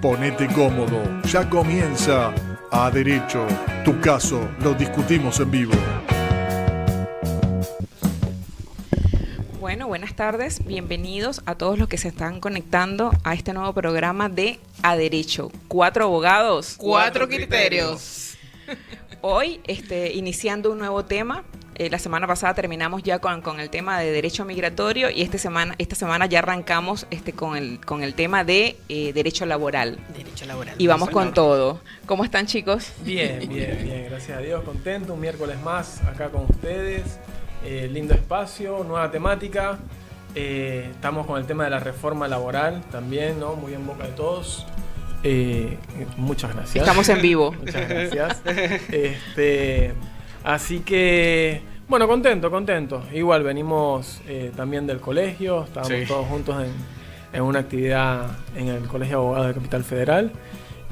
Ponete cómodo, ya comienza A Derecho. Tu caso lo discutimos en vivo. Bueno, buenas tardes, bienvenidos a todos los que se están conectando a este nuevo programa de A Derecho. 4 abogados, 4 criterios. Hoy iniciando un nuevo tema. La semana pasada terminamos ya con el tema de derecho migratorio y esta semana ya arrancamos con el tema de derecho laboral. Derecho laboral. Y vamos con todo. ¿Cómo están, chicos? Bien, gracias a Dios, contento, un miércoles más acá con ustedes, lindo espacio, nueva temática, estamos con el tema de la reforma laboral también, ¿no? Muy en boca de todos, muchas gracias. Estamos en vivo. Muchas gracias. Así que, bueno, contento, igual venimos también del colegio, estábamos todos juntos en una actividad en el Colegio de Abogados de Capital Federal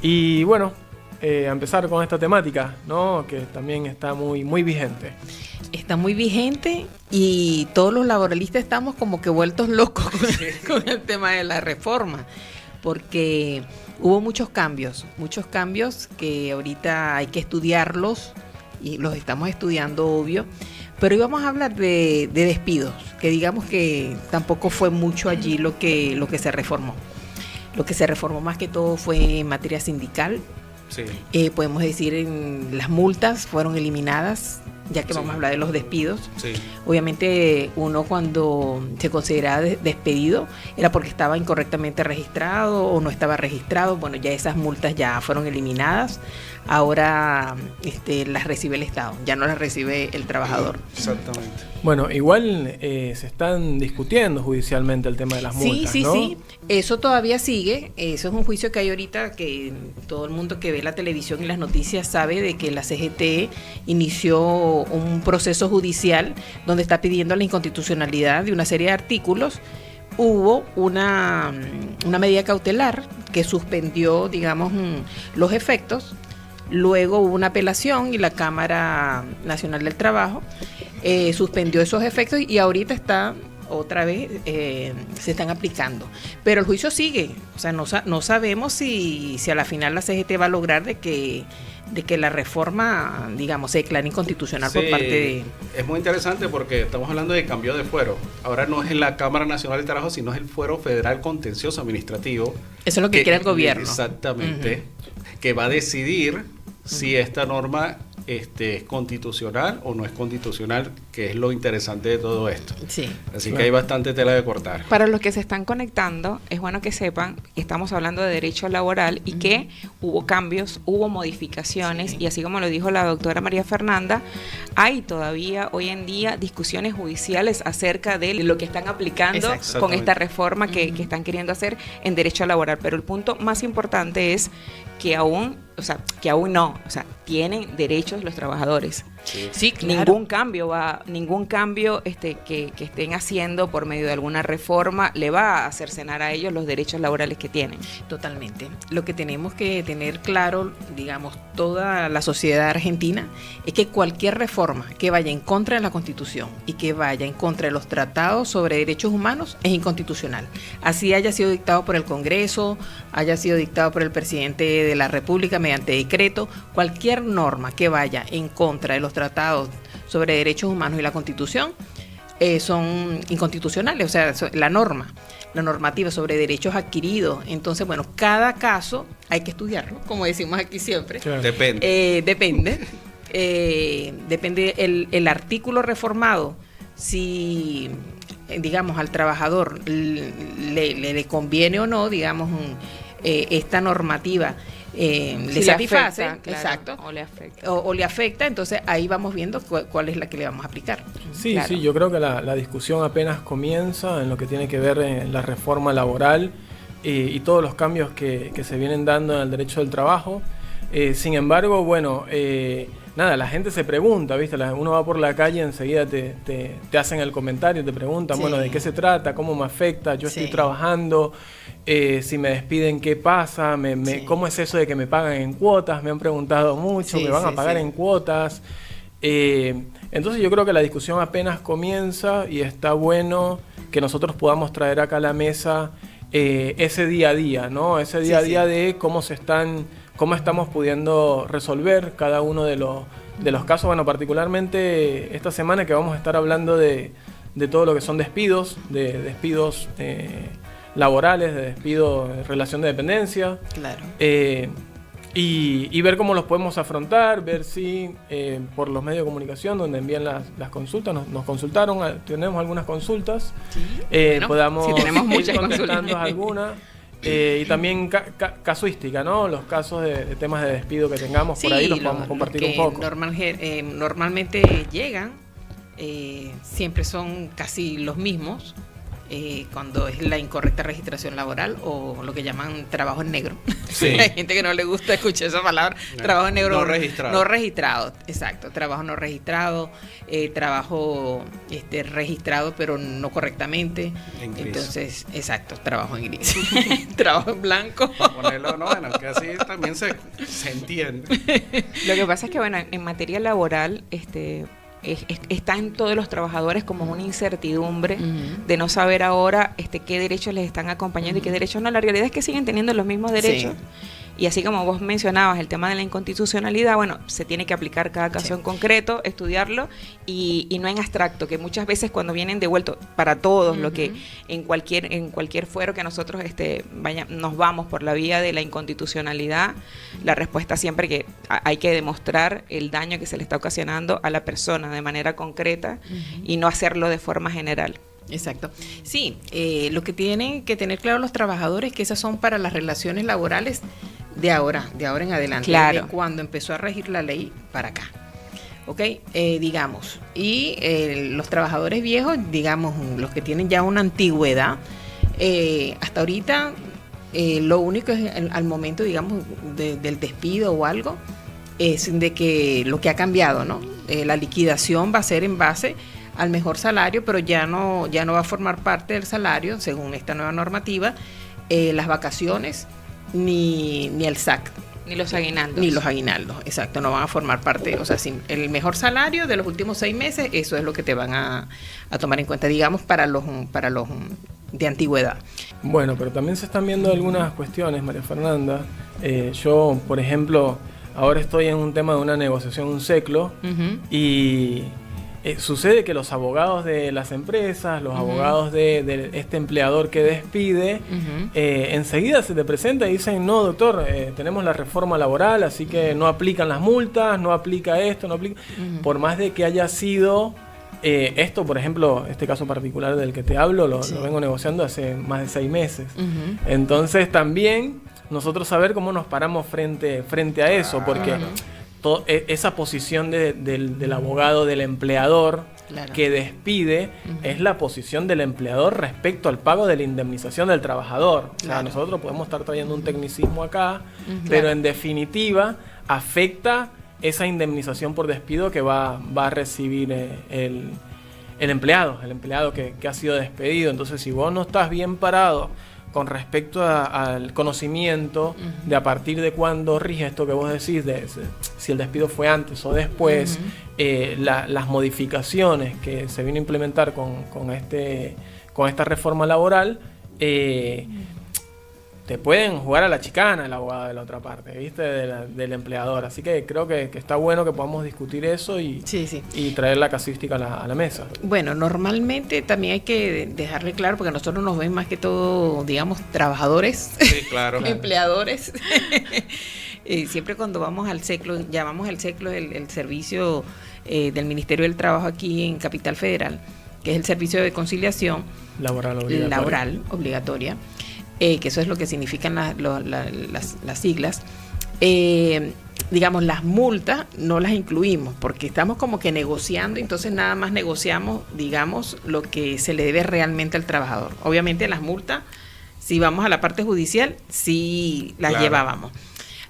y bueno, a empezar con esta temática, ¿no? Que también está muy vigente. Está muy vigente y todos los laboralistas estamos como que vueltos locos con el tema de la reforma, porque hubo muchos cambios que ahorita hay que estudiarlos y los estamos estudiando, obvio, pero hoy vamos a hablar de despidos, que digamos que tampoco fue mucho allí lo que se reformó. Lo que se reformó más que todo fue en materia sindical. Sí. Podemos decir en las multas fueron eliminadas, ya que vamos a hablar de los despidos. Sí. Obviamente uno cuando se consideraba despedido era porque estaba incorrectamente registrado o no estaba registrado. Bueno, ya esas multas ya fueron eliminadas. Ahora las recibe el Estado, ya no las recibe el trabajador. Exactamente. Bueno, igual se están discutiendo judicialmente el tema de las multas, ¿no? Sí. Eso todavía sigue. Eso es un juicio que hay ahorita que todo el mundo que ve la televisión y las noticias sabe de que la CGT inició un proceso judicial donde está pidiendo la inconstitucionalidad de una serie de artículos. Hubo una medida cautelar que suspendió, digamos, los efectos. Luego hubo una apelación y la Cámara Nacional del Trabajo suspendió esos efectos y ahorita está otra vez, se están aplicando. Pero el juicio sigue, o sea, no sabemos si a la final la CGT va a lograr de que la reforma, digamos, se declare inconstitucional por parte de... Es muy interesante porque estamos hablando de cambio de fuero. Ahora no es en la Cámara Nacional del Trabajo, sino es el Fuero Federal Contencioso Administrativo. Eso es lo que quiere el gobierno. Exactamente. Que va a decidir si esta norma es constitucional o no es constitucional, que es lo interesante de todo esto. Sí. Así que hay bastante tela de cortar. Para los que se están conectando, es bueno que sepan que estamos hablando de derecho laboral y que hubo cambios, hubo modificaciones y así como lo dijo la doctora María Fernanda, hay todavía hoy en día discusiones judiciales acerca de lo que están aplicando con esta reforma que están queriendo hacer en derecho laboral. Pero el punto más importante es que aún no, tienen derechos los trabajadores. Sí, claro. Ningún cambio que estén haciendo por medio de alguna reforma le va a cercenar a ellos los derechos laborales que tienen. Totalmente. Lo que tenemos que tener claro, digamos, toda la sociedad argentina, es que cualquier reforma que vaya en contra de la Constitución y que vaya en contra de los tratados sobre derechos humanos es inconstitucional. Así haya sido dictado por el Congreso, haya sido dictado por el presidente de la República mediante decreto, cualquier norma que vaya en contra de los tratados sobre derechos humanos y la Constitución son inconstitucionales, o sea, la normativa sobre derechos adquiridos. Entonces, bueno, cada caso hay que estudiarlo, como decimos aquí siempre. Claro. Depende el artículo reformado, si digamos al trabajador le conviene o no, digamos, esta normativa le satisface, afecta, exacto, claro, o le afecta, entonces ahí vamos viendo cuál es la que le vamos a aplicar. Sí, claro. Sí, yo creo que la discusión apenas comienza en lo que tiene que ver en la reforma laboral y todos los cambios que se vienen dando en el derecho del trabajo. Sin embargo, bueno, la gente se pregunta, ¿viste? Uno va por la calle y enseguida te hacen el comentario, te preguntan, bueno, ¿de qué se trata? ¿Cómo me afecta? Yo estoy trabajando, si me despiden, ¿qué pasa? ¿Cómo es eso de que me pagan en cuotas? Me han preguntado mucho, ¿me van a pagar en cuotas? Entonces yo creo que la discusión apenas comienza y está bueno que nosotros podamos traer acá a la mesa ese día a día, ¿no? Ese día a día de cómo estamos pudiendo resolver cada uno de los casos. Bueno, particularmente esta semana que vamos a estar hablando de todo lo que son despidos, de despidos laborales, de despidos en relación de dependencia. Claro. Y ver cómo los podemos afrontar, ver si por los medios de comunicación donde envían las consultas, nos consultaron, tenemos algunas consultas, bueno, podamos sí, tenemos muchas contestando algunas. Y también casuística, ¿no? Los casos de temas de despido que tengamos por ahí los podemos compartir un poco. Normalmente llegan, siempre son casi los mismos. Cuando es la incorrecta registración laboral o lo que llaman trabajo en negro. Sí. Hay gente que no le gusta escuchar esa palabra, trabajo en negro. No registrado. No registrado, exacto. Trabajo no registrado, trabajo registrado pero no correctamente. En gris. Entonces, exacto, trabajo en gris. Trabajo en blanco. Ponerlo, no, bueno, que así también se entiende. Lo que pasa es que, bueno, en materia laboral, está en todos los trabajadores como una incertidumbre de no saber ahora qué derechos les están acompañando y qué derechos no. La realidad es que siguen teniendo los mismos derechos. Sí. Y así como vos mencionabas el tema de la inconstitucionalidad, bueno, se tiene que aplicar cada caso en concreto, estudiarlo y no en abstracto, que muchas veces cuando vienen devueltos para todos, lo que en cualquier fuero que nosotros nos vamos por la vía de la inconstitucionalidad, la respuesta siempre que hay que demostrar el daño que se le está ocasionando a la persona de manera concreta y no hacerlo de forma general. Exacto. Sí, lo que tienen que tener claro los trabajadores es que esas son para las relaciones laborales de ahora en adelante, claro, de cuando empezó a regir la ley para acá. ¿Ok? Digamos, y los trabajadores viejos, digamos, los que tienen ya una antigüedad, hasta ahorita lo único es al momento, digamos, del despido o algo, es de que lo que ha cambiado, ¿no? La liquidación va a ser en base al mejor salario, pero ya no va a formar parte del salario, según esta nueva normativa, las vacaciones ni el SAC. Ni los aguinaldos. Ni los aguinaldos, exacto, no van a formar parte. O sea, el mejor salario de los últimos 6 meses, eso es lo que te van a tomar en cuenta, digamos, para los de antigüedad. Bueno, pero también se están viendo algunas cuestiones, María Fernanda. Yo, por ejemplo, ahora estoy en un tema de una negociación, un SECLO, y sucede que los abogados de las empresas, los abogados de este empleador que despide, enseguida se te presenta y dicen, no, doctor, tenemos la reforma laboral, así que no aplican las multas, no aplica esto, no aplica... Por más de que haya sido... esto, por ejemplo, este caso particular del que te hablo, lo vengo negociando hace más de 6 meses. Entonces también nosotros saber cómo nos paramos frente a eso, porque... esa posición del abogado, del empleador que despide, es la posición del empleador respecto al pago de la indemnización del trabajador. O sea, nosotros podemos estar trayendo un tecnicismo acá, pero en definitiva afecta esa indemnización por despido que va a recibir el empleado que ha sido despedido. Entonces, si vos no estás bien parado con respecto al conocimiento de a partir de cuándo rige esto que vos decís, si el despido fue antes o después, las modificaciones que se vino a implementar con esta reforma laboral, te pueden jugar a la chicana el abogado de la otra parte, ¿viste? Del empleador. Así que creo que está bueno que podamos discutir eso y traer la casuística a la mesa. Bueno, normalmente también hay que dejarle claro, porque nosotros nos ven más que todo, digamos, trabajadores, claro. Empleadores. Siempre cuando vamos al SECLO, llamamos el SECLO el servicio del Ministerio del Trabajo aquí en Capital Federal, que es el servicio de conciliación laboral obligatoria. Que eso es lo que significan las siglas. Digamos, las multas no las incluimos porque estamos como que negociando, entonces nada más negociamos, digamos, lo que se le debe realmente al trabajador. Obviamente las multas, si vamos a la parte judicial, sí las llevábamos.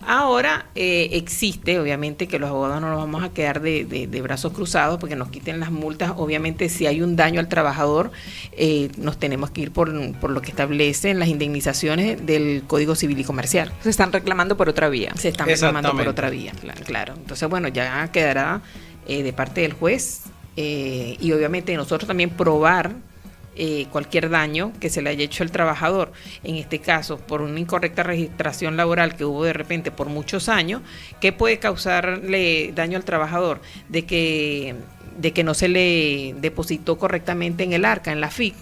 Ahora existe, obviamente, que los abogados no nos vamos a quedar de brazos cruzados porque nos quiten las multas. Obviamente, si hay un daño al trabajador, nos tenemos que ir por lo que establecen las indemnizaciones del Código Civil y Comercial. Se están reclamando por otra vía. Se están reclamando por otra vía, claro. Entonces, bueno, ya quedará de parte del juez y obviamente nosotros también probar cualquier daño que se le haya hecho al trabajador, en este caso por una incorrecta registración laboral que hubo de repente por muchos años, ¿qué puede causarle daño al trabajador? De que no se le depositó correctamente en el ARCA, en la FIC,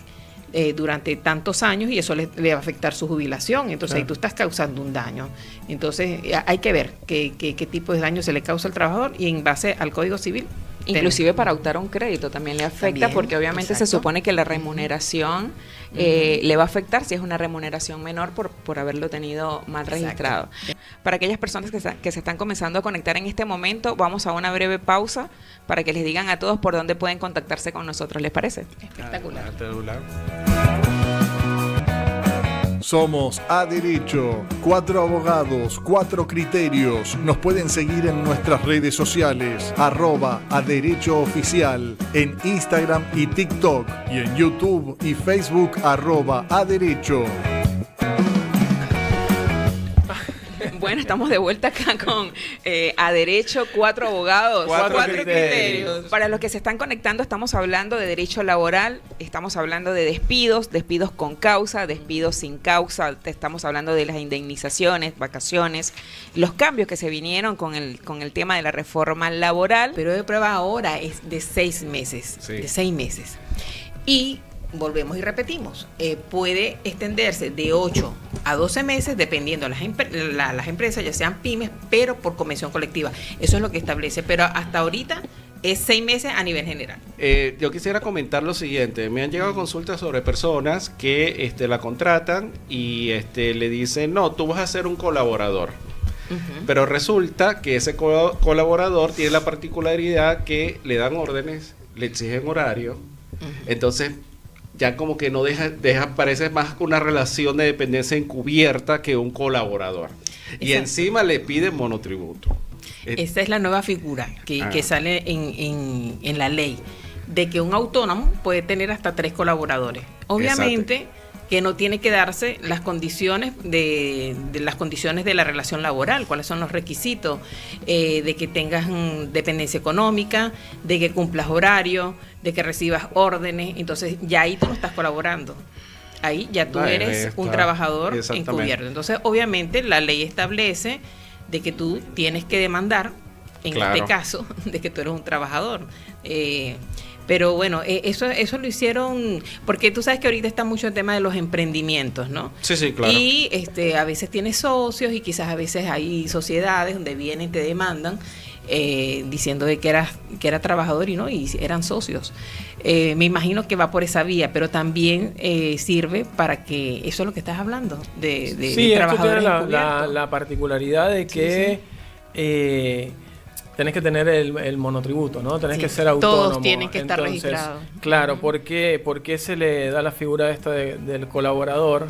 durante tantos años, y eso le va a afectar su jubilación. Entonces ahí tú estás causando un daño. Entonces hay que ver qué tipo de daño se le causa al trabajador, y en base al Código Civil. Inclusive para optar a un crédito también le afecta, también, porque obviamente se supone que la remuneración le va a afectar si es una remuneración menor por haberlo tenido mal registrado. Para aquellas personas que se están comenzando a conectar en este momento, vamos a una breve pausa para que les digan a todos por dónde pueden contactarse con nosotros. ¿Les parece? Espectacular. Somos A Derecho, 4 abogados, 4 criterios. Nos pueden seguir en nuestras redes sociales, @aderechooficial, en Instagram y TikTok, y en YouTube y Facebook, @aderecho. Bueno, estamos de vuelta acá con A Derecho, 4 abogados, 4 criterios. Para los que se están conectando, estamos hablando de derecho laboral, estamos hablando de despidos con causa, despidos sin causa, estamos hablando de las indemnizaciones, vacaciones, los cambios que se vinieron con el tema de la reforma laboral. Pero de prueba ahora es de 6 meses, de 6 meses. Y volvemos y repetimos, puede extenderse de 8 a 12 meses dependiendo de las empresas, ya sean pymes, pero por convención colectiva. Eso es lo que establece, pero hasta ahorita es 6 meses a nivel general. Yo quisiera comentar lo siguiente. Me han llegado consultas sobre personas que la contratan y le dicen, no, tú vas a ser un colaborador. Pero resulta que ese colaborador tiene la particularidad que le dan órdenes, le exigen horario, entonces ya como que no parece más una relación de dependencia encubierta que un colaborador. Y encima le piden monotributo. Esa es la nueva figura que sale en la ley, de que un autónomo puede tener hasta 3 colaboradores. Obviamente que no tiene que darse las condiciones de las condiciones de la relación laboral, cuáles son los requisitos, de que tengas dependencia económica, de que cumplas horario, de que recibas órdenes. Entonces ya ahí tú no estás colaborando, ahí ya tú eres un trabajador encubierto. Entonces obviamente la ley establece de que tú tienes que demandar, en este caso, de que tú eres un trabajador. Pero bueno, eso lo hicieron, porque tú sabes que ahorita está mucho el tema de los emprendimientos, ¿no? Sí, claro. Y a veces tienes socios, y quizás a veces hay sociedades donde vienen y te demandan diciendo de que era trabajador y eran socios. Me imagino que va por esa vía, pero también sirve para que, eso es lo que estás hablando, de trabajadores encubiertos. Sí, esto tiene la particularidad de que tenés que tener el monotributo, ¿no? Tenés que ser autónomo. Todos tienen que estar registrados. Claro, ¿por qué se le da la figura esta del colaborador?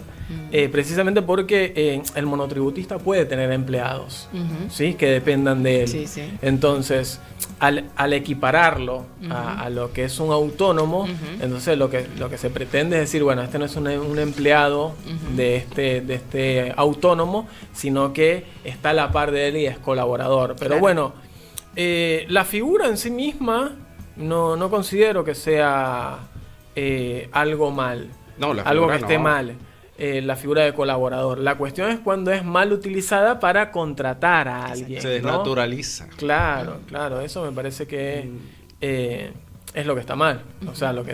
Precisamente porque el monotributista puede tener empleados, ¿sí? Que dependan de él. Entonces, al equipararlo a lo que es un autónomo, entonces lo que se pretende es decir, bueno, este no es un empleado de este autónomo, sino que está a la par de él y es colaborador. Pero bueno, la figura en sí misma no considero que sea algo mal, algo que esté mal, la figura de colaborador. La cuestión es cuando es mal utilizada para contratar a alguien. Se desnaturaliza. Claro, eso me parece que es lo que está mal. O sea, lo que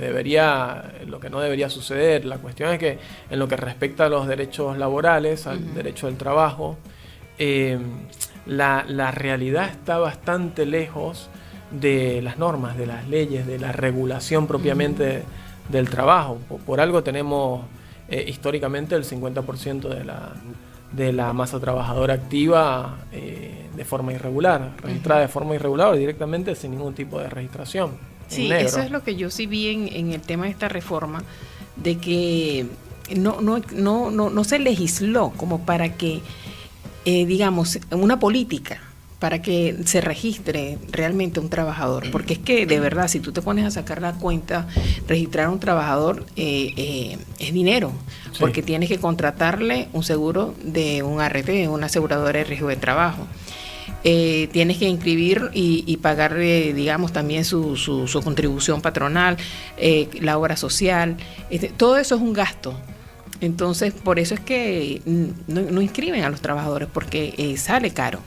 no debería suceder. La cuestión es que en lo que respecta a los derechos laborales, al derecho del trabajo, la realidad está bastante lejos de las normas, de las leyes, de la regulación propiamente del trabajo. Por algo tenemos históricamente el 50% de la masa trabajadora activa de forma irregular, registrada de forma irregular o directamente sin ningún tipo de registración. Sí, eso es lo que yo sí vi en el tema de esta reforma, de que no se legisló como para que digamos, una política para que se registre realmente un trabajador, porque es que de verdad, si tú te pones a sacar la cuenta, registrar a un trabajador es dinero, porque tienes que contratarle un seguro de un ART, una aseguradora de riesgo de trabajo. tienes que inscribir y pagar, digamos, también su contribución patronal, la obra social, todo eso es un gasto. Entonces, por eso es que no inscriben a los trabajadores, porque sale caro.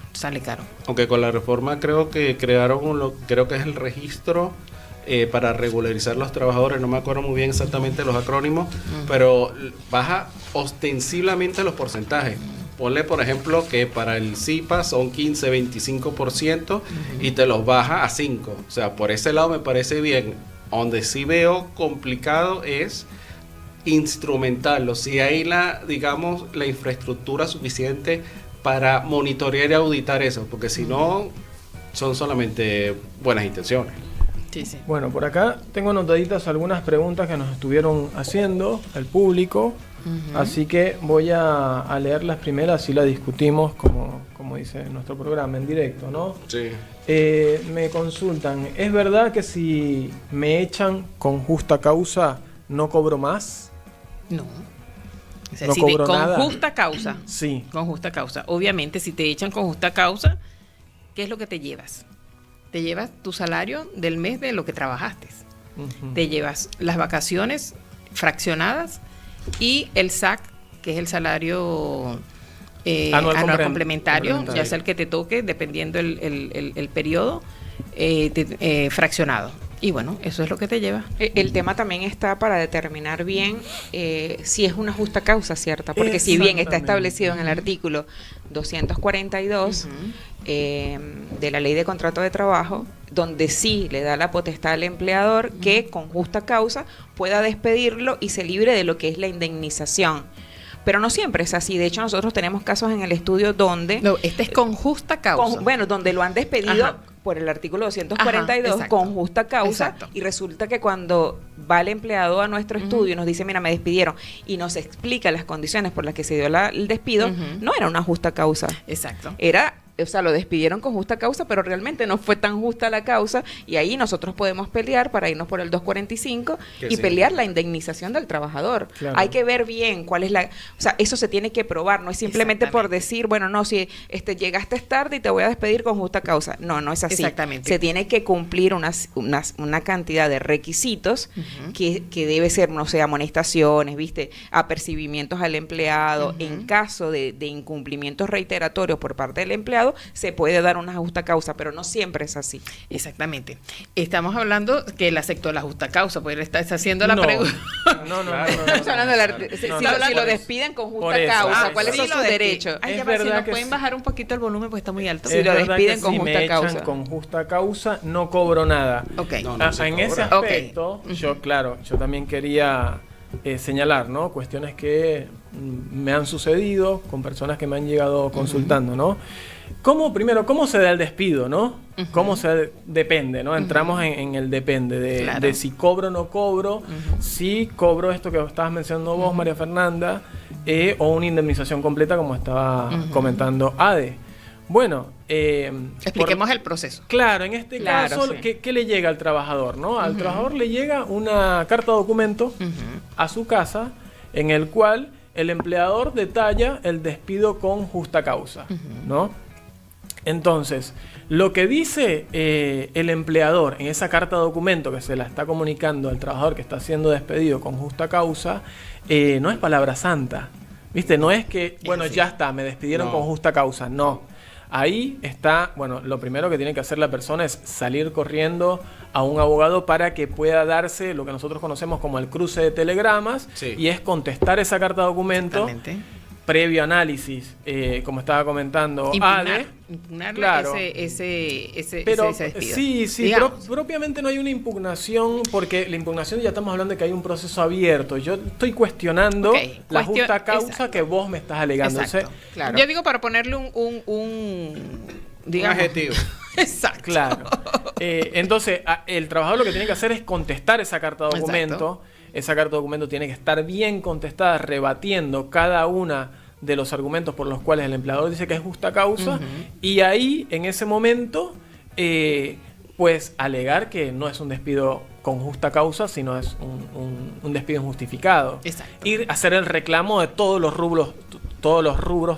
Aunque con la reforma creo que crearon creo que es el registro para regularizar los trabajadores, no me acuerdo muy bien exactamente los acrónimos, pero baja ostensiblemente los porcentajes. Ponle, por ejemplo, que para el CIPA son 15-25% y te los baja a 5%. O sea, por ese lado me parece bien. Donde sí veo complicado es instrumentarlo, si hay la infraestructura suficiente para monitorear y auditar eso, porque si no son solamente buenas intenciones. Sí. Bueno, por acá tengo anotaditas algunas preguntas que nos estuvieron haciendo el público, así que voy a leer las primeras y las discutimos como dice nuestro programa en directo, ¿no? Sí. Me consultan, ¿es verdad que si me echan con justa causa no cobro más? No. O sea, no cobro nada. Con justa causa. Sí. Con justa causa. Obviamente, si te echan con justa causa, ¿qué es lo que te llevas? Te llevas tu salario del mes de lo que trabajaste. Te llevas las vacaciones fraccionadas y el SAC, que es el salario anual complementario, ya sea el que te toque, dependiendo el periodo, fraccionado. Y bueno, eso es lo que te lleva. El tema también está para determinar bien si es una justa causa cierta, porque si bien está establecido en el artículo 242 de la Ley de Contrato de Trabajo, donde sí le da la potestad al empleador que con justa causa pueda despedirlo y se libre de lo que es la indemnización. Pero no siempre es así. De hecho, nosotros tenemos casos en el estudio donde... No, este es con justa causa. Donde lo han despedido por el artículo 242 con justa causa. Exacto. Y resulta que cuando va el empleado a nuestro estudio y nos dice, mira, me despidieron, y nos explica las condiciones por las que se dio el despido, no era una justa causa. Exacto. Era... O sea, lo despidieron con justa causa, pero realmente no fue tan justa la causa, y ahí nosotros podemos pelear para irnos por el 245 y pelear la indemnización del trabajador. Claro. Hay que ver bien cuál es la... O sea, eso se tiene que probar, no es simplemente por decir, bueno, no, si llegaste tarde y te voy a despedir con justa causa. No, no es así. Exactamente. Se tiene que cumplir una cantidad de requisitos que debe ser, no sé, amonestaciones, apercibimientos al empleado. En caso de incumplimientos reiteratorios por parte del empleado, se puede dar una justa causa, pero no siempre es así. Exactamente. Estamos hablando que él aceptó la justa causa, pues él está haciendo la pregunta. No. Estamos hablando si lo despiden con justa causa, ¿cuáles son sus derechos? Ay, ya va, si nos pueden bajar un poquito el volumen, pues está muy alto. Si lo despiden con justa causa. Si me echan con justa causa, no cobro nada. Okay. En ese aspecto, yo también quería señalar, ¿no? Cuestiones que me han sucedido con personas que me han llegado consultando, ¿no? ¿Cómo se da el despido, no? Depende, ¿no? Entramos en el depende de si cobro o no cobro, si cobro esto que estabas mencionando vos, María Fernanda, o una indemnización completa, como estaba comentando Ade. Bueno, expliquemos el proceso. Claro, en este caso, sí. ¿Qué le llega al trabajador, no? Al trabajador le llega una carta documento a su casa, en el cual el empleador detalla el despido con justa causa, ¿no? Entonces, lo que dice el empleador en esa carta documento que se la está comunicando al trabajador que está siendo despedido con justa causa, no es palabra santa, ¿viste? No es que, ya está, me despidieron con justa causa, no. Ahí está, lo primero que tiene que hacer la persona es salir corriendo a un abogado para que pueda darse lo que nosotros conocemos como el cruce de telegramas, y es contestar esa carta documento previo análisis, como estaba comentando Ade. Claro. ese despido. Sí, propiamente no hay una impugnación, porque la impugnación ya estamos hablando de que hay un proceso abierto. Yo estoy cuestionando la justa causa que vos me estás alegando. Claro. Yo digo para ponerle un adjetivo. Exacto. Claro. Entonces, el trabajador lo que tiene que hacer es contestar esa carta de documento. Esa carta de documento tiene que estar bien contestada, rebatiendo cada una de los argumentos por los cuales el empleador dice que es justa causa, y ahí, en ese momento, pues alegar que no es un despido con justa causa, sino es un despido injustificado. Exacto. Y hacer el reclamo de todos los rubros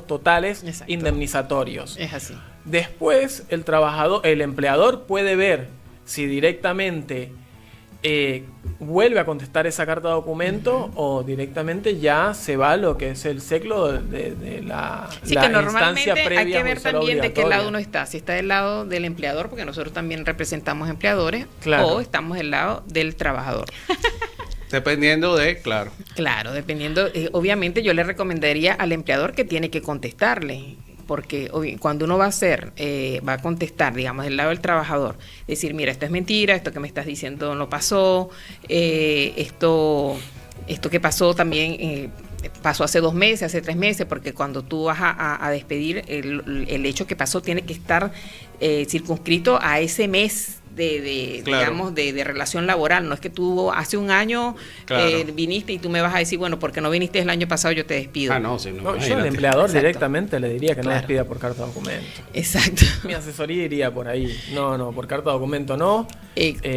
totales. Exacto. Indemnizatorios. Es así. Después el empleador puede ver si directamente vuelve a contestar esa carta de documento o directamente ya se va a lo que es el ciclo de la que normalmente instancia previa hay que ver judicial también de qué obligatoria. lado uno está. Si está del lado del empleador, porque nosotros también representamos empleadores, Claro. o estamos del lado del trabajador. Dependiendo de, claro. Claro, dependiendo. Obviamente yo le recomendaría al empleador que tiene que contestarle, porque cuando uno va a contestar, digamos, del lado del trabajador, decir, mira, esto es mentira, esto que me estás diciendo no pasó, esto que pasó también pasó hace 2 meses, hace 3 meses, porque cuando tú vas a despedir, el hecho que pasó tiene que estar circunscrito a ese mes claro. digamos, de relación laboral. No es que tú hace un año claro. viniste y tú me vas a decir, bueno, porque no viniste el año pasado, yo te despido. Ah, no, sí, no, Yo al empleador Exacto. directamente le diría que no Claro. despida por carta de documento. Exacto. Mi asesoría iría por ahí. No, por carta de documento no.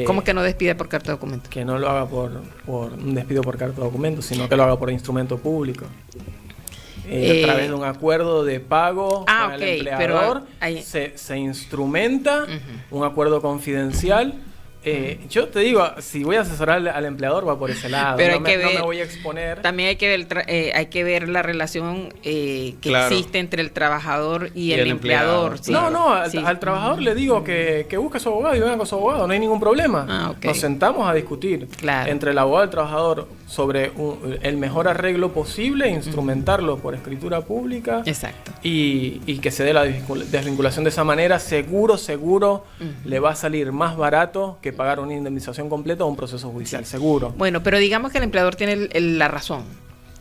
¿Cómo que no despide por carta de documento? Que no lo haga por un despido por carta de documento, sino que lo haga por instrumento público. A través de un acuerdo de pago con el empleador, se instrumenta un acuerdo confidencial. Yo te digo, si voy a asesorar al empleador va por ese lado, pero no me voy a exponer. También hay que ver la relación que claro. existe entre el trabajador y el empleador. empleado. Sí. No, Sí. al trabajador le digo que busque a su abogado y venga con su abogado, no hay ningún problema. Ok. Nos sentamos a discutir entre el abogado y el trabajador sobre el mejor arreglo posible, instrumentarlo por escritura pública. Exacto. Y que se dé la desvinculación de esa manera, seguro le va a salir más barato que pagar una indemnización completa o un proceso judicial, seguro. Bueno, pero digamos que el empleador tiene la razón.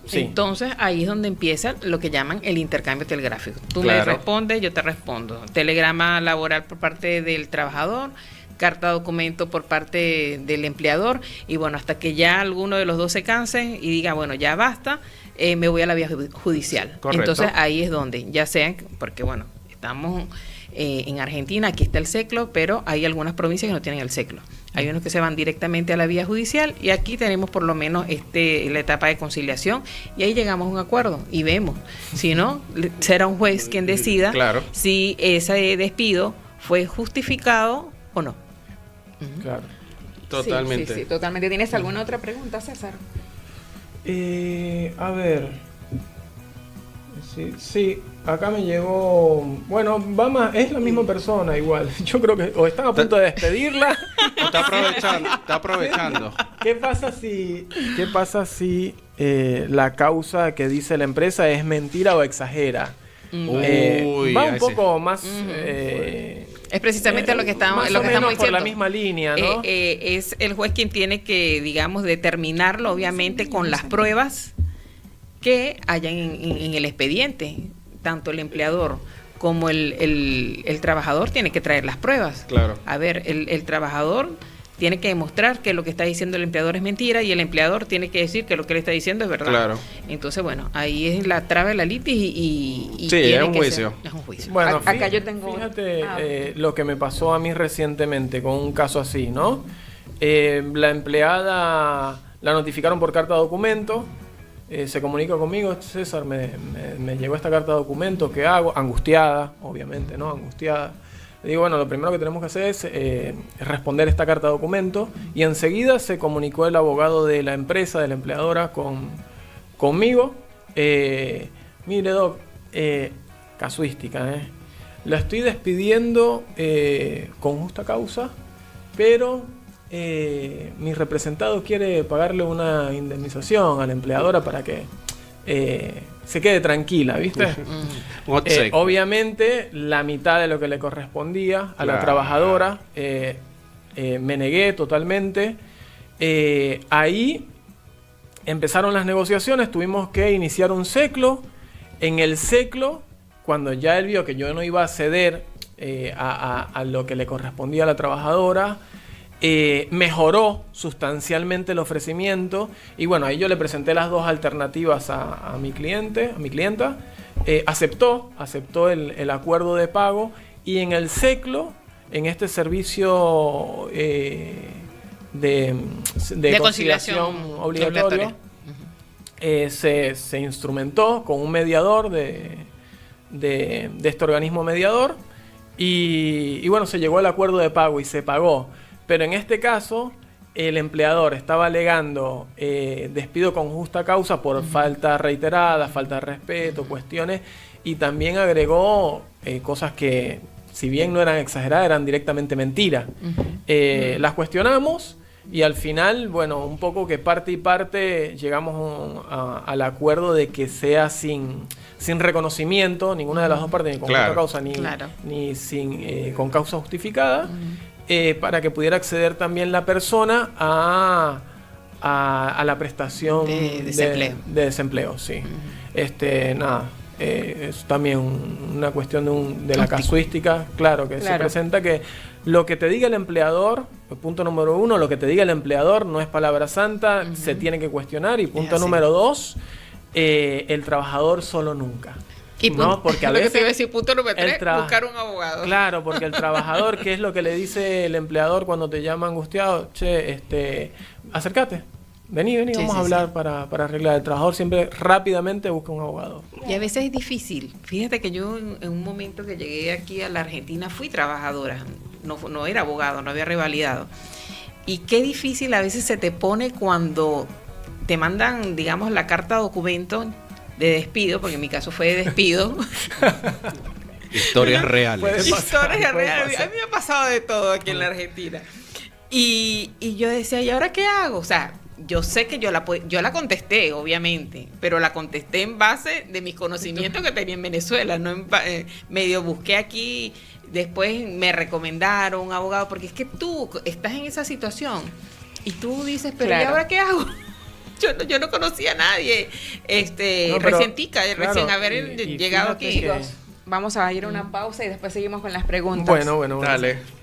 Sí. Entonces ahí es donde empieza lo que llaman el intercambio telegráfico. Tú Claro. me respondes, yo te respondo. Telegrama laboral por parte del trabajador, carta de documento por parte del empleador, y bueno, hasta que ya alguno de los dos se cansen y diga, bueno, ya basta, me voy a la vía judicial. Correcto. Entonces ahí es donde, ya sea, porque bueno, estamos en Argentina, aquí está el SECLO, pero hay algunas provincias que no tienen el SECLO. Hay unos que se van directamente a la vía judicial y aquí tenemos por lo menos la etapa de conciliación y ahí llegamos a un acuerdo y vemos. Si no, será un juez quien decida Claro. si ese despido fue justificado o no. Claro. Totalmente. Sí, totalmente. ¿Tienes alguna otra pregunta, César? A ver. Sí, acá me llegó. Bueno, es la misma persona igual. Yo creo que o están a punto de despedirla. Está aprovechando. ¿Qué pasa si la causa que dice la empresa es mentira o exagera? Va un poco más. Es precisamente lo que estamos más o menos diciendo. por la misma línea, ¿no? Es el juez quien tiene que, digamos, determinarlo, obviamente, con las pruebas que hayan en el expediente. Tanto el empleador como el trabajador tiene que traer las pruebas. Claro. A ver, el trabajador tiene que demostrar que lo que está diciendo el empleador es mentira y el empleador tiene que decir que lo que le está diciendo es verdad. Claro. Entonces, bueno, ahí es la traba de la litis y sí, tiene es un que juicio. ser- es un juicio. Bueno, Acá yo tengo... fíjate lo que me pasó a mí recientemente con un caso así, ¿no? La empleada la notificaron por carta de documento, se comunica conmigo, César, me llegó esta carta de documento, ¿qué hago? Angustiada, obviamente, ¿no? Angustiada. Le digo, bueno, lo primero que tenemos que hacer es responder esta carta de documento y enseguida se comunicó el abogado de la empresa, de la empleadora, conmigo. Mire, Doc, casuística, la estoy despidiendo con justa causa, pero mi representado quiere pagarle una indemnización a la empleadora para que se quede tranquila, ¿viste? Obviamente, la mitad de lo que le correspondía a la trabajadora, me negué totalmente. Ahí empezaron las negociaciones, tuvimos que iniciar un SECLO. En el SECLO, cuando ya él vio que yo no iba a ceder a lo que le correspondía a la trabajadora, mejoró sustancialmente el ofrecimiento y bueno, ahí yo le presenté las dos alternativas a mi clienta, aceptó el acuerdo de pago y en el SECLO en este servicio de conciliación obligatorio, se instrumentó con un mediador de este organismo mediador y bueno, se llegó al acuerdo de pago y se pagó. Pero en este caso, el empleador estaba alegando despido con justa causa por falta reiterada, falta de respeto, cuestiones, y también agregó cosas que, si bien no eran exageradas, eran directamente mentiras. Las cuestionamos y al final, bueno, un poco que parte y parte llegamos al acuerdo de que sea sin reconocimiento, ninguna de las dos partes, ni con justa causa ni sin con causa justificada, para que pudiera acceder también la persona a la prestación de desempleo. Sí. Nada. Es también una cuestión de la casuística, claro, que se presenta que lo que te diga el empleador, punto número 1, lo que te diga el empleador no es palabra santa, se tiene que cuestionar, y punto número 2, el trabajador solo nunca. Y ¿no? Porque a veces te iba a decir, punto número 3, buscar un abogado. Claro, porque el trabajador, ¿qué es lo que le dice el empleador cuando te llama angustiado? Che, acércate. Vení, vamos a hablar para arreglar. El trabajador siempre rápidamente busca un abogado. Y a veces es difícil. Fíjate que yo en un momento que llegué aquí a la Argentina fui trabajadora, no era abogado, no había revalidado. Y qué difícil a veces se te pone cuando te mandan, digamos, la carta documento de despido, porque en mi caso fue de despido. Historias reales. Historias reales. A mí me ha pasado de todo aquí en la Argentina. Y yo decía, ¿y ahora qué hago? O sea, yo sé que yo la contesté, obviamente, pero la contesté en base de mis conocimientos que tenía en Venezuela, no medio busqué aquí, después me recomendaron un abogado, porque es que tú estás en esa situación y tú dices, pero ¿y ahora qué hago? Yo no conocía a nadie, recién haber llegado aquí. Vamos a ir a una pausa y después seguimos con las preguntas. Bueno. Dale.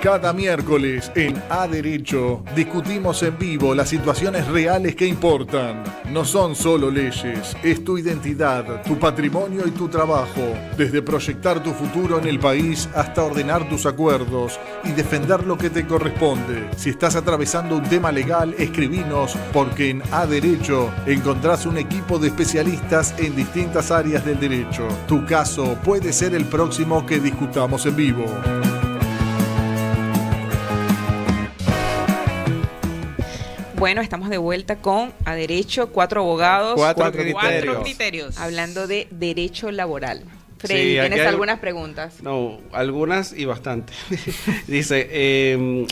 Cada miércoles en A Derecho discutimos en vivo las situaciones reales que importan. No son solo leyes, es tu identidad, tu patrimonio y tu trabajo. Desde proyectar tu futuro en el país hasta ordenar tus acuerdos y defender lo que te corresponde. Si estás atravesando un tema legal, escribinos, porque en A Derecho encontrás un equipo de especialistas en distintas áreas del derecho. Tu caso puede ser el próximo que discutamos en vivo. Bueno, estamos de vuelta con A Derecho, 4 abogados, cuatro criterios. Hablando de derecho laboral. Freddy, sí, ¿tienes algunas preguntas? No, algunas y bastante. Dice,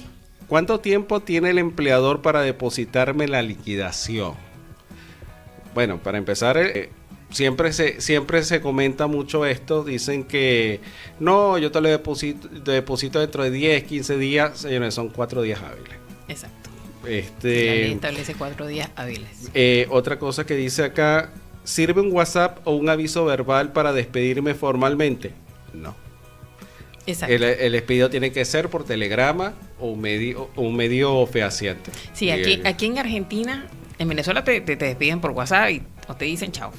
¿cuánto tiempo tiene el empleador para depositarme la liquidación? Bueno, para empezar, siempre se comenta mucho esto. Dicen que no, yo te lo deposito dentro de 10, 15 días. Señores, son 4 días hábiles. Exacto. La ley establece 4 días hábiles. Otra cosa que dice acá, ¿sirve un WhatsApp o un aviso verbal para despedirme formalmente? No. Exacto. El despido tiene que ser por telegrama o un medio fehaciente. Sí, aquí en Argentina, en Venezuela te despiden por WhatsApp o te dicen chao.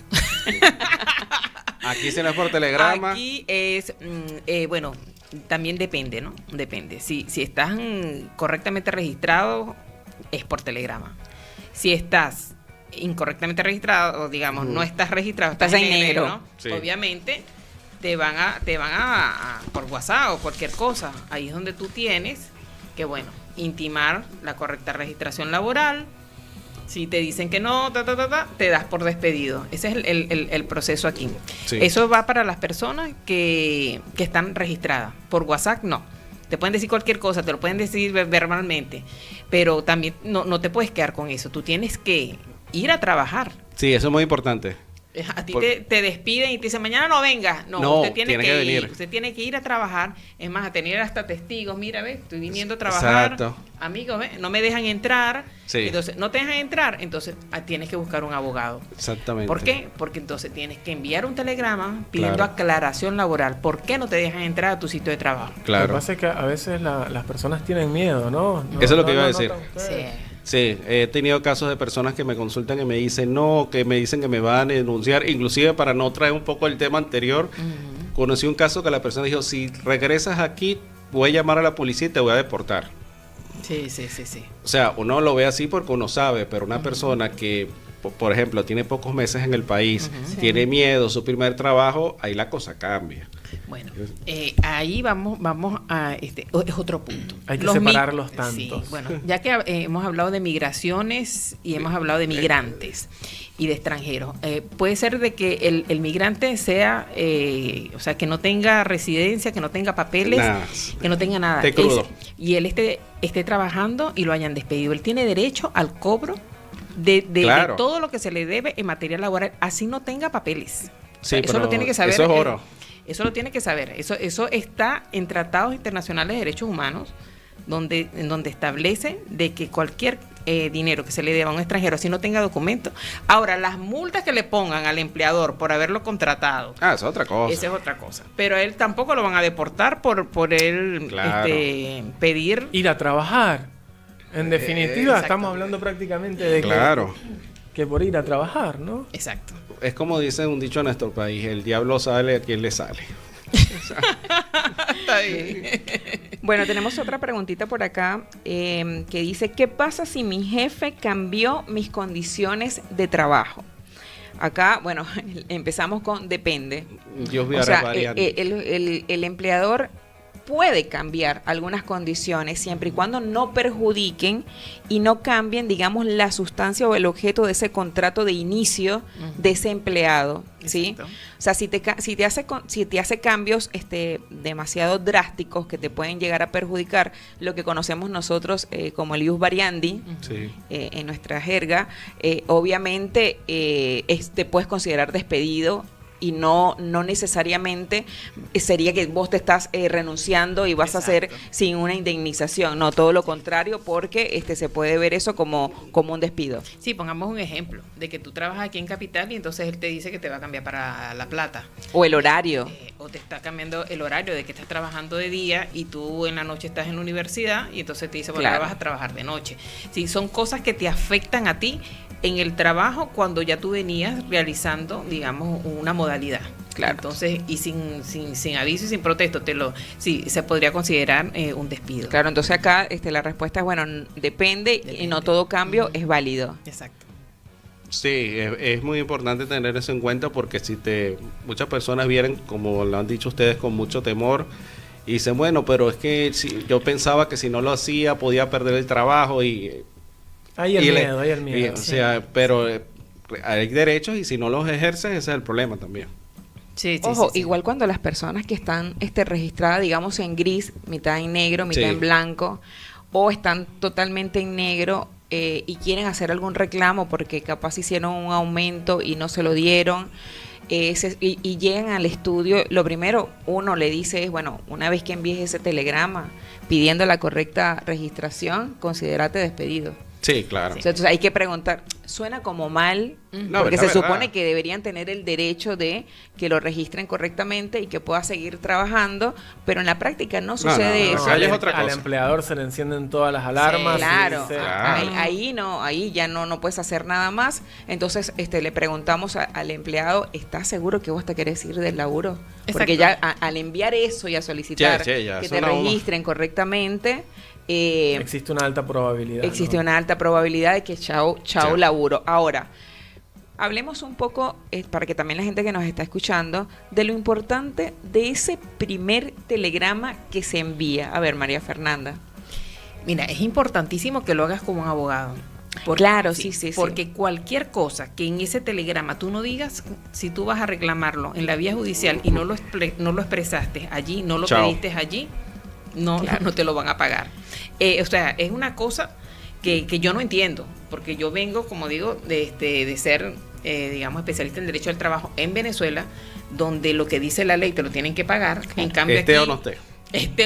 Aquí se no es por telegrama. Aquí es, bueno, también depende, ¿no? Depende. Si estás correctamente registrado, es por telegrama. Si estás incorrectamente registrado, o digamos, no estás registrado, estás en negro, ¿no? Sí. Obviamente te van a por WhatsApp o cualquier cosa. Ahí es donde tú tienes que, bueno, intimar la correcta registración laboral. Si te dicen que no, te das por despedido. Ese es el proceso aquí. Sí. Eso va para las personas que están registradas. Por WhatsApp, no. Te pueden decir cualquier cosa, te lo pueden decir verbalmente, pero también no te puedes quedar con eso. Tú tienes que ir a trabajar. Sí, eso es muy importante. A ti te despiden y te dicen, mañana no vengas. No, usted tiene que venir. Usted tiene que ir a trabajar. Es más, a tener hasta testigos. Mira, ve, estoy viniendo a trabajar. Exacto. Amigos, ve, no me dejan entrar. Sí. Entonces, no te dejan entrar. Entonces, tienes que buscar un abogado. Exactamente. ¿Por qué? Porque entonces tienes que enviar un telegrama pidiendo aclaración laboral. ¿Por qué no te dejan entrar a tu sitio de trabajo? Claro. Lo que pasa es que a veces las personas tienen miedo, ¿no? Eso es lo que iba a decir. Sí. Sí, he tenido casos de personas que me consultan y me dicen no, que me dicen que me van a denunciar, inclusive para no traer un poco el tema anterior, conocí un caso que la persona dijo, si regresas aquí, voy a llamar a la policía y te voy a deportar. Sí. O sea, uno lo ve así porque uno sabe, pero una persona que, por ejemplo, tiene pocos meses en el país, tiene miedo, su primer trabajo, ahí la cosa cambia. Bueno, ahí vamos a es otro punto. Hay que separar los tantos. Sí, bueno, ya que hemos hablado de migraciones y hemos hablado de migrantes y de extranjeros, puede ser de que el migrante sea, o sea, que no tenga residencia, que no tenga papeles, que no tenga nada. Y él esté trabajando y lo hayan despedido. Él tiene derecho al cobro de todo lo que se le debe en materia laboral, así no tenga papeles. Sí, eso lo tiene que saber. Eso es oro. Eso lo tiene que saber. Eso está en tratados internacionales de derechos humanos, donde establece de que cualquier dinero que se le deba a un extranjero, si no tenga documento. Ahora, las multas que le pongan al empleador por haberlo contratado. Esa es otra cosa. Esa es otra cosa. Pero a él tampoco lo van a deportar por él pedir. Ir a trabajar. En definitiva, estamos hablando prácticamente de que por ir a trabajar, ¿no? Exacto. Es como dice un dicho en nuestro país, el diablo sale a quien le sale. Bueno, tenemos otra preguntita por acá que dice, ¿qué pasa si mi jefe cambió mis condiciones de trabajo? Acá, bueno, empezamos con depende. Dios o sea, el empleador puede cambiar algunas condiciones siempre y cuando no perjudiquen y no cambien, digamos, la sustancia o el objeto de ese contrato de inicio de ese empleado, ¿sí? O sea, si te hace cambios demasiado drásticos que te pueden llegar a perjudicar, lo que conocemos nosotros como el ius variandi, en nuestra jerga, obviamente te puedes considerar despedido. Y no necesariamente sería que vos te estás renunciando y vas a hacer sin una indemnización. No, todo lo contrario, porque se puede ver eso como un despido. Sí, pongamos un ejemplo de que tú trabajas aquí en Capital y entonces él te dice que te va a cambiar para La Plata. O el horario. O te está cambiando el horario de que estás trabajando de día y tú en la noche estás en la universidad y entonces te dice, bueno, ahora vas a trabajar de noche. Sí, son cosas que te afectan a ti en el trabajo cuando ya tú venías realizando, digamos, una modalidad. Claro. Entonces, y sin aviso y sin protesto, se podría considerar un despido. Claro, entonces acá la respuesta es, bueno, depende y no todo cambio es válido. Exacto. Sí, es muy importante tener eso en cuenta porque muchas personas vienen, como lo han dicho ustedes, con mucho temor y dicen, bueno, pero es que yo pensaba que si no lo hacía podía perder el trabajo y... Hay el miedo. O sea, pero hay derechos y si no los ejerces, ese es el problema también. Ojo, igual cuando las personas que están registradas, digamos, en gris, mitad en negro, mitad en blanco, o están totalmente en negro y quieren hacer algún reclamo porque capaz hicieron un aumento y no se lo dieron, y llegan al estudio, lo primero uno le dice es, bueno, una vez que envíes ese telegrama pidiendo la correcta registración, considérate despedido. Sí, claro. Entonces hay que preguntar, suena como mal, porque se supone que deberían tener el derecho de que lo registren correctamente y que pueda seguir trabajando, pero en la práctica no sucede eso. Al empleador se le encienden todas las alarmas. Claro, ahí ya no puedes hacer nada más. Entonces le preguntamos al empleado, ¿estás seguro que vos te querés ir del laburo? Porque ya al enviar eso y a solicitar que te registren correctamente, existe una alta probabilidad. Existe una alta probabilidad de que chao laburo. Ahora, hablemos un poco, para que también la gente que nos está escuchando, de lo importante de ese primer telegrama que se envía. A ver, María Fernanda. Mira, es importantísimo que lo hagas como un abogado. Claro, sí. Porque cualquier cosa que en ese telegrama tú no digas, si tú vas a reclamarlo en la vía judicial y no lo expresaste allí, no lo pediste allí, no te lo van a pagar. O sea, es una cosa que yo no entiendo, porque yo vengo, como digo, de ser, digamos, especialista en derecho del trabajo en Venezuela, donde lo que dice la ley te lo tienen que pagar. En cambio aquí,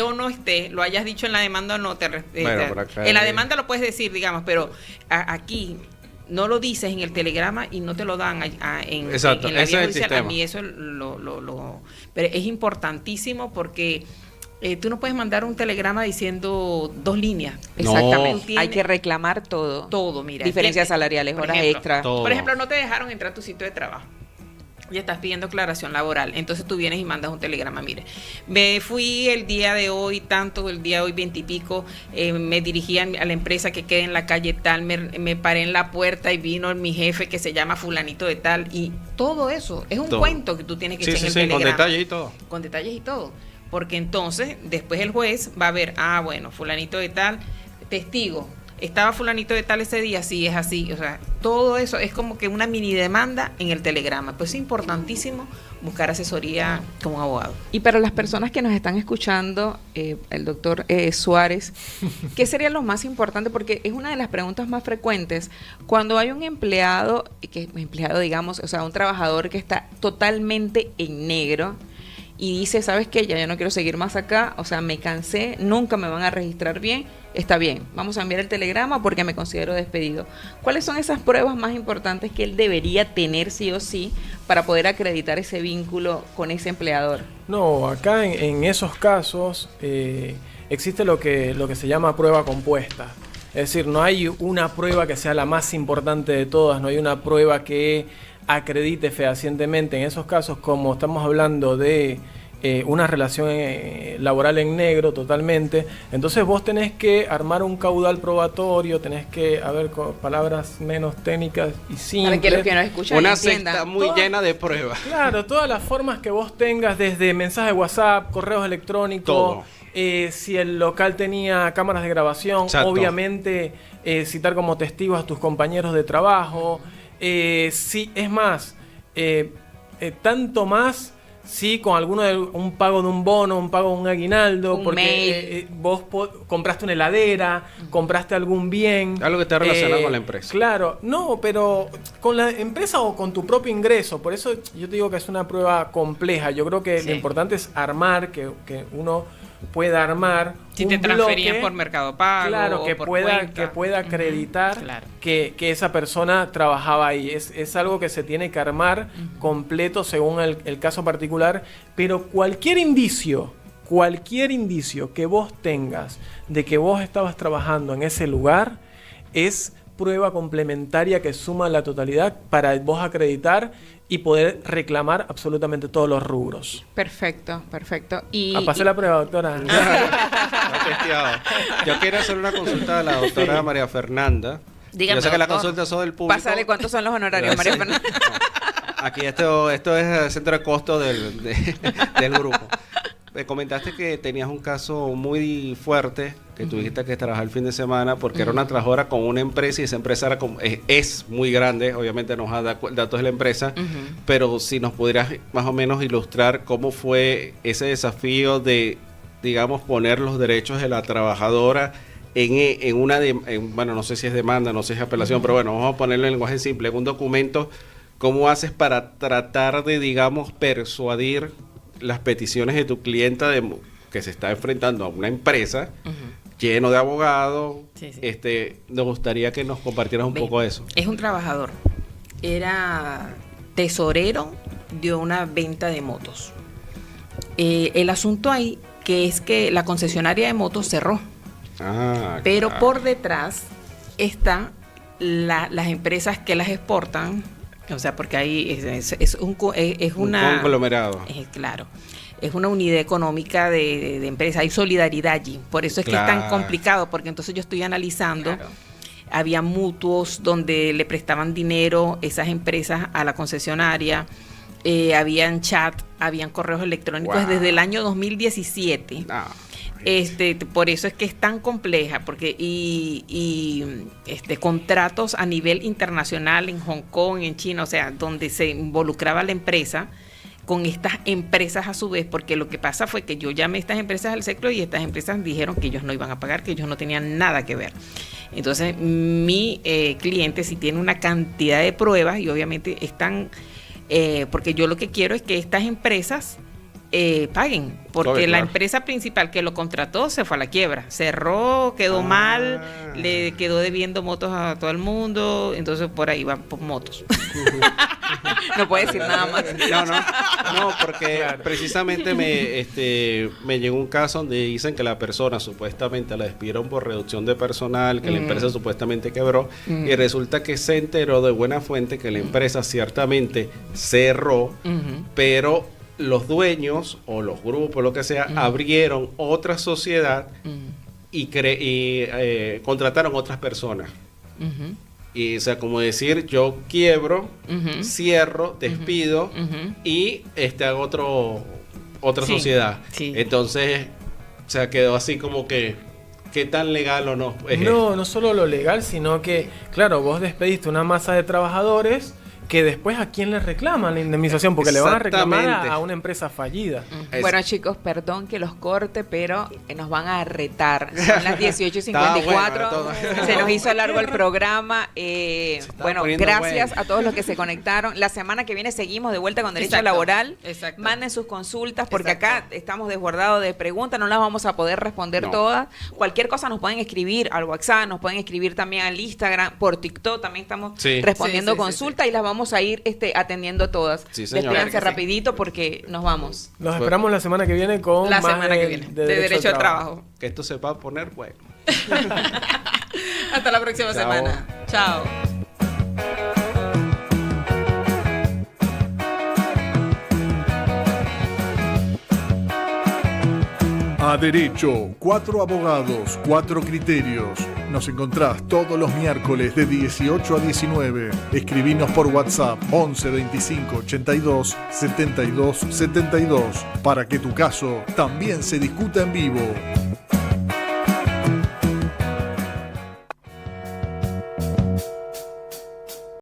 o no esté, lo hayas dicho en la demanda o no, en la demanda lo puedes decir, digamos, pero aquí no lo dices en el telegrama y no te lo dan en la vía judicial. A mí eso pero es importantísimo porque tú no puedes mandar un telegrama diciendo 2 líneas. Exactamente. No. Hay que reclamar todo. Todo, mira. Diferencias salariales, horas extra. Por ejemplo, no te dejaron entrar a tu sitio de trabajo y estás pidiendo aclaración laboral. Entonces tú vienes y mandas un telegrama. Mire, me fui el día de hoy, el día de hoy 20 y pico, me dirigí a la empresa que queda en la calle tal, me paré en la puerta y vino mi jefe que se llama fulanito de tal, y todo eso es un cuento que tú tienes que echar en el telegrama. Con detalles y todo. Con detalles y todo. Porque entonces, después el juez va a ver, bueno, fulanito de tal, testigo, ¿estaba fulanito de tal ese día? Sí, es así. O sea, todo eso es como que una mini demanda en el telegrama. Pues es importantísimo buscar asesoría como abogado. Y para las personas que nos están escuchando, el doctor Suárez, ¿qué sería lo más importante? Porque es una de las preguntas más frecuentes. Cuando hay un empleado, digamos, o sea, un trabajador que está totalmente en negro, y dice, ¿sabes qué? Ya yo no quiero seguir más acá, o sea, me cansé, nunca me van a registrar bien, está bien, vamos a enviar el telegrama porque me considero despedido. ¿Cuáles son esas pruebas más importantes que él debería tener sí o sí para poder acreditar ese vínculo con ese empleador? No, acá en esos casos existe lo que se llama prueba compuesta. Es decir, no hay una prueba que sea la más importante de todas, no hay una prueba que acredite fehacientemente en esos casos, como estamos hablando de una relación laboral en negro totalmente. Entonces vos tenés que armar un caudal probatorio, tenés que, con palabras menos técnicas y simples. Para que los que nos escuchan una entiendan. secta muy llena de pruebas. Claro, todas las formas que vos tengas, desde mensajes de WhatsApp, correos electrónicos, todo. Si el local tenía cámaras de grabación, Exacto. obviamente citar como testigos a tus compañeros de trabajo. Sí, es más, tanto más si con un pago de un bono, un pago de un aguinaldo, porque vos compraste una heladera, compraste algún bien. Algo que esté relacionado con la empresa. Claro, no, pero con la empresa o con tu propio ingreso. Por eso yo te digo que es una prueba compleja. Yo creo que lo importante es armar, que uno pueda armar si un te transferían bloque, por Mercado Pago, claro, que pueda acreditar que esa persona trabajaba ahí. Es algo que se tiene que armar completo según el caso particular, pero cualquier indicio que vos tengas de que vos estabas trabajando en ese lugar es prueba complementaria que suma la totalidad para vos acreditar y poder reclamar absolutamente todos los rubros. Perfecto. Pasé la prueba, doctora. Yo quiero hacer una consulta a la doctora María Fernanda. Dígame, yo sé que doctor. la consulta son del público. Pásale cuántos son los honorarios, María Fernanda. Aquí esto es el centro de costo del grupo. Me comentaste que tenías un caso muy fuerte, que tuviste que trabajar el fin de semana porque era una trabajadora con una empresa y esa empresa es muy grande, obviamente nos da datos de la empresa, pero si nos pudieras más o menos ilustrar cómo fue ese desafío de, digamos, poner los derechos de la trabajadora bueno, no sé si es demanda, no sé si es apelación, pero bueno, vamos a ponerlo en lenguaje simple, en un documento, ¿cómo haces para tratar de, digamos, persuadir las peticiones de tu clienta que se está enfrentando a una empresa lleno de abogados? Nos gustaría que nos compartieras un poco de eso. Es un trabajador, era tesorero de una venta de motos. El asunto ahí que es que la concesionaria de motos cerró, pero claro, por detrás está las empresas que las exportan. O sea, porque ahí es un conglomerado. Claro, es una unidad económica de empresa. Hay solidaridad allí. Por eso es que es tan complicado, porque entonces yo estoy analizando. Claro. Había mutuos donde le prestaban dinero esas empresas a la concesionaria. Habían chat, habían correos electrónicos desde el año 2017. Por eso es que es tan compleja, porque contratos a nivel internacional en Hong Kong, en China, o sea, donde se involucraba la empresa con estas empresas a su vez, porque lo que pasa fue que yo llamé a estas empresas al sector y estas empresas dijeron que ellos no iban a pagar, que ellos no tenían nada que ver. Entonces, mi cliente sí tiene una cantidad de pruebas y obviamente están, porque yo lo que quiero es que estas empresas paguen, porque la empresa principal que lo contrató se fue a la quiebra, cerró, quedó mal, le quedó debiendo motos a todo el mundo, entonces por ahí van por motos. No puede decir nada más. No, porque precisamente me llegó un caso donde dicen que la persona supuestamente la despidieron por reducción de personal, que la empresa supuestamente quebró, y resulta que se enteró de buena fuente que la empresa ciertamente cerró, pero los dueños o los grupos, lo que sea, abrieron otra sociedad y contrataron otras personas. Y, o sea, como decir, yo quiebro, cierro, despido y hago otra sociedad. Sí. Entonces, o sea, quedó así como que, ¿qué tan legal o no? No solo lo legal, sino que, claro, vos despediste una masa de trabajadores que después a quién le reclaman la indemnización, porque le van a reclamar a una empresa fallida. Bueno, chicos, perdón que los corte, pero nos van a retar. Son las 18:54. Se nos hizo largo el programa. Bueno, gracias a todos los que se conectaron. La semana que viene seguimos de vuelta con Derecho Laboral. Manden sus consultas, porque acá estamos desbordados de preguntas, no las vamos a poder responder todas. Cualquier cosa nos pueden escribir al WhatsApp, nos pueden escribir también al Instagram, por TikTok también estamos respondiendo consultas y las vamos a ir atendiendo todas. Despídanse rapidito porque nos vamos. Los esperamos la semana que viene con la semana que viene de Derecho al Trabajo. Que esto se va a poner bueno. Hasta la próxima semana. Chao. A Derecho, 4 abogados, 4 criterios. Nos encontrás todos los miércoles de 18 a 19. Escribinos por WhatsApp 11 25 82 72 72 para que tu caso también se discuta en vivo.